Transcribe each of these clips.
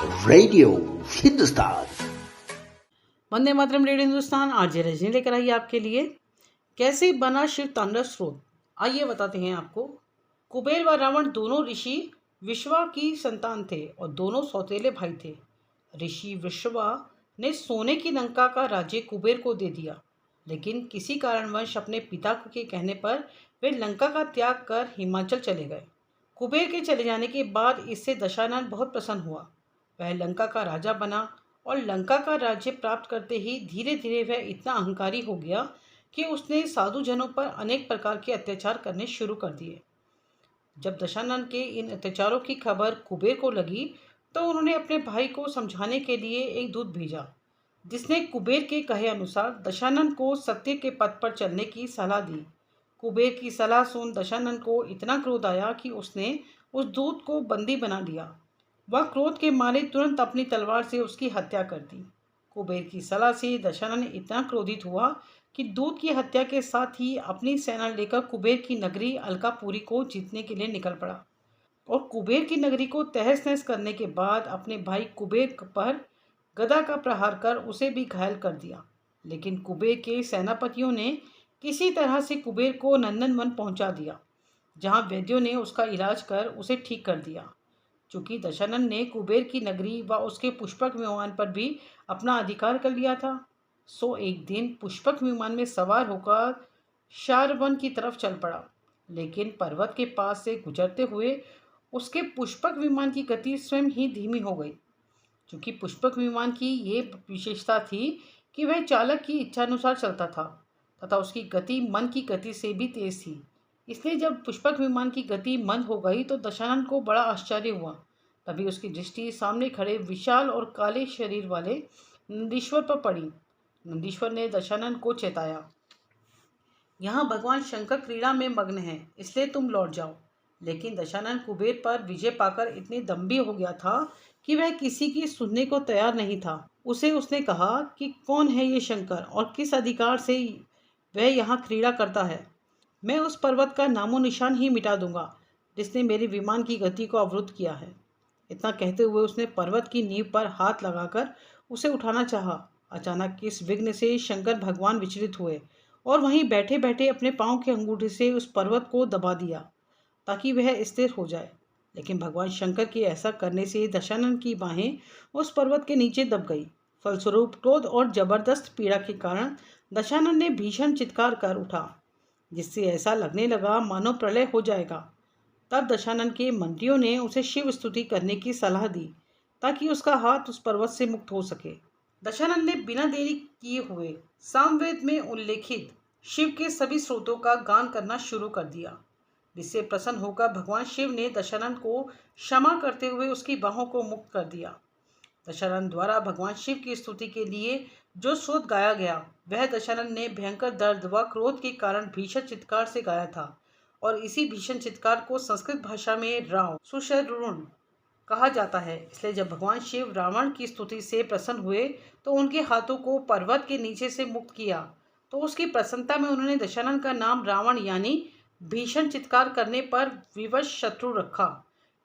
Radio Hindustan. Vande Mataram. Radio Hindustan RJ Rajni लेकर आई आपके लिए कैसे बना शिव तांडव स्रोत। आइए बताते हैं आपको। कुबेर व रावण दोनों ऋषि विश्वा की संतान थे और दोनों सौतेले भाई थे। ऋषि विश्वा ने सोने की लंका का राज्य कुबेर को दे दिया, लेकिन किसी कारणवश अपने पिता के कहने पर वे लंका का त्याग कर हिमाचल चले गए। कुबेर के चले जाने के बाद इससे दशानन बहुत प्रसन्न हुआ। वह लंका का राजा बना और लंका का राज्य प्राप्त करते ही धीरे धीरे वह इतना अहंकारी हो गया कि उसने साधुजनों पर अनेक प्रकार के अत्याचार करने शुरू कर दिए। जब दशानन के इन अत्याचारों की खबर कुबेर को लगी तो उन्होंने अपने भाई को समझाने के लिए एक दूत भेजा, जिसने कुबेर के कहे अनुसार दशानन को सत्य के पथ पर चलने की सलाह दी। कुबेर की सलाह सुन दशानन को इतना क्रोध आया कि उसने उस दूत को बंदी बना लिया। वह क्रोध के मारे तुरंत अपनी तलवार से उसकी हत्या कर दी। कुबेर की सलाह से दशानन इतना क्रोधित हुआ कि दूत की हत्या के साथ ही अपनी सेना लेकर कुबेर की नगरी अलकापुरी को जीतने के लिए निकल पड़ा और कुबेर की नगरी को तहस नहस करने के बाद अपने भाई कुबेर पर गदा का प्रहार कर उसे भी घायल कर दिया। लेकिन कुबेर के सेनापतियों ने किसी तरह से कुबेर को नंदनवन पहुंचा दिया, जहां वैद्यों ने उसका इलाज कर उसे ठीक कर दिया। चूंकि दशानन ने कुबेर की नगरी व उसके पुष्पक विमान पर भी अपना अधिकार कर लिया था, सो एक दिन पुष्पक विमान में सवार होकर शारवन की तरफ चल पड़ा। लेकिन पर्वत के पास से गुजरते हुए उसके पुष्पक विमान की गति स्वयं ही धीमी हो गई। चूंकि पुष्पक विमान की ये विशेषता थी कि वह चालक की इच्छानुसार चलता था तथा उसकी गति मन की गति से भी तेज थी। इसलिए जब पुष्पक विमान की गति मंद हो गई तो दशानन को बड़ा आश्चर्य हुआ। तभी उसकी दृष्टि सामने खड़े विशाल और काले शरीर वाले नंदीश्वर पर पड़ी। नंदीश्वर ने दशानन को चेताया, यहाँ भगवान शंकर क्रीड़ा में मग्न हैं, इसलिए तुम लौट जाओ। लेकिन दशानन कुबेर पर विजय पाकर इतनी दम्भी हो गया था कि वह किसी की सुनने को तैयार नहीं था। उसने कहा कि कौन है ये शंकर और किस अधिकार से वह यहाँ क्रीड़ा करता है। मैं उस पर्वत का नामो निशान ही मिटा दूंगा जिसने मेरे विमान की गति को अवरुद्ध किया है। इतना कहते हुए उसने पर्वत की नींव पर हाथ लगाकर उसे उठाना चाहा। अचानक इस विघ्न से शंकर भगवान विचलित हुए और वहीं बैठे बैठे अपने पांव के अंगूठे से उस पर्वत को दबा दिया ताकि वह स्थिर हो जाए। लेकिन भगवान शंकर के ऐसा करने से दशानन की बाहें उस पर्वत के नीचे दब गई। फलस्वरूप क्रोध और जबरदस्त पीड़ा के कारण दशानन ने भीषण चित्कार कर उठा, जिससे ऐसा लगने लगा मानो प्रलय हो जाएगा। तब दशानन के मंत्रियों ने उसे शिव स्तुति करने की सलाह दी ताकि उसका हाथ उस पर्वत से मुक्त हो सके। दशानन ने बिना देरी किए हुए सामवेद में उल्लेखित शिव के सभी स्रोतों का गान करना शुरू कर दिया, जिससे प्रसन्न होकर भगवान शिव ने दशानन को क्षमा करते हुए उसकी बाहों को मुक्त कर दिया। दशानन द्वारा भगवान शिव की स्तुति के लिए जो स्रोत गाया गया वह दशानन ने भयंकर दर्द व क्रोध के कारण भीषण चित्कार से गाया था और इसी भीषण चित्कार को संस्कृत भाषा में राव सुशरुण कहा जाता है। इसलिए जब भगवान शिव रावण की स्तुति से प्रसन्न हुए तो उनके हाथों को पर्वत के नीचे से मुक्त किया। तो उसकी प्रसन्नता में उन्होंने दशानन का नाम रावण यानी भीषण चित्कार करने पर विवश शत्रु रखा,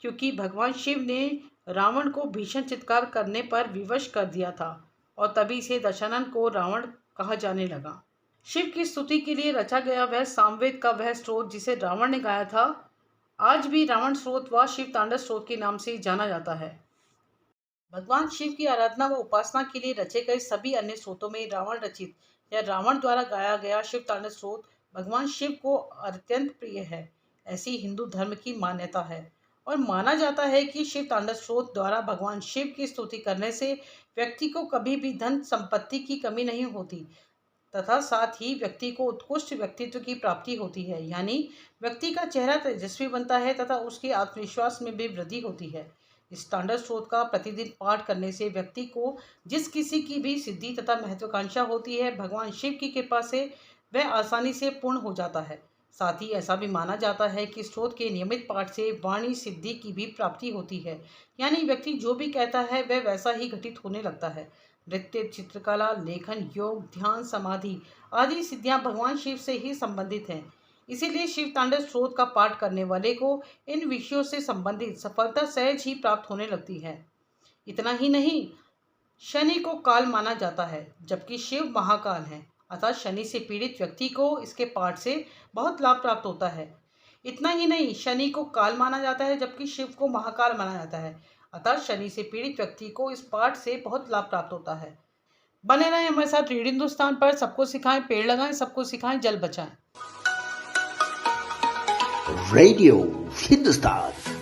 क्योंकि भगवान शिव ने रावण को भीषण चित्कार करने पर विवश कर दिया था और तभी से दशानन को रावण कहा जाने लगा। शिव की स्तुति के लिए रचा गया वह सामवेद का वह स्रोत जिसे रावण ने गाया था, आज भी रावण स्रोत व शिव तांडव स्रोत के नाम से जाना जाता है। भगवान शिव की आराधना व उपासना के लिए रचे गए सभी अन्य स्रोतों में रावण रचित या रावण द्वारा गाया गया शिव तांडव स्रोत भगवान शिव को अत्यंत प्रिय है, ऐसी हिंदू धर्म की मान्यता है। और माना जाता है कि शिव तांडव स्रोत द्वारा भगवान शिव की स्तुति करने से व्यक्ति को कभी भी धन संपत्ति की कमी नहीं होती तथा साथ ही व्यक्ति को उत्कृष्ट व्यक्तित्व की प्राप्ति होती है, यानी व्यक्ति का चेहरा तेजस्वी बनता है तथा उसके आत्मविश्वास में भी वृद्धि होती है। इस तांडव स्रोत का प्रतिदिन पाठ करने से व्यक्ति को जिस किसी की भी सिद्धि तथा महत्वाकांक्षा होती है, भगवान शिव की कृपा से वह आसानी से पूर्ण हो जाता है। साथ ही ऐसा भी माना जाता है कि स्रोत के नियमित पाठ से वाणी सिद्धि की भी प्राप्ति होती है, यानी व्यक्ति जो भी कहता है वह वैसा ही घटित होने लगता है। नृत्य, चित्रकला, लेखन, योग, ध्यान, समाधि आदि सिद्धियां भगवान शिव से ही संबंधित हैं। इसीलिए शिव तांडव स्रोत का पाठ करने वाले को इन विषयों से संबंधित सफलता सहज ही प्राप्त होने लगती है। इतना ही नहीं, शनि को काल माना जाता है, जबकि शिव महाकाल हैं। अतः शनि से पीड़ित व्यक्ति को इसके पाठ से बहुत लाभ प्राप्त होता है। इतना ही नहीं, शनि को काल माना जाता है, जबकि शिव को महाकाल माना जाता है। अतः शनि से पीड़ित व्यक्ति को इस पाठ से बहुत लाभ प्राप्त होता है। बने रहें हमारे साथ रेडियो हिंदुस्तान पर। सबको सिखाएं पेड़ लगाएं, सबको सिखाएं जल बचाएं। Radio Hindustan.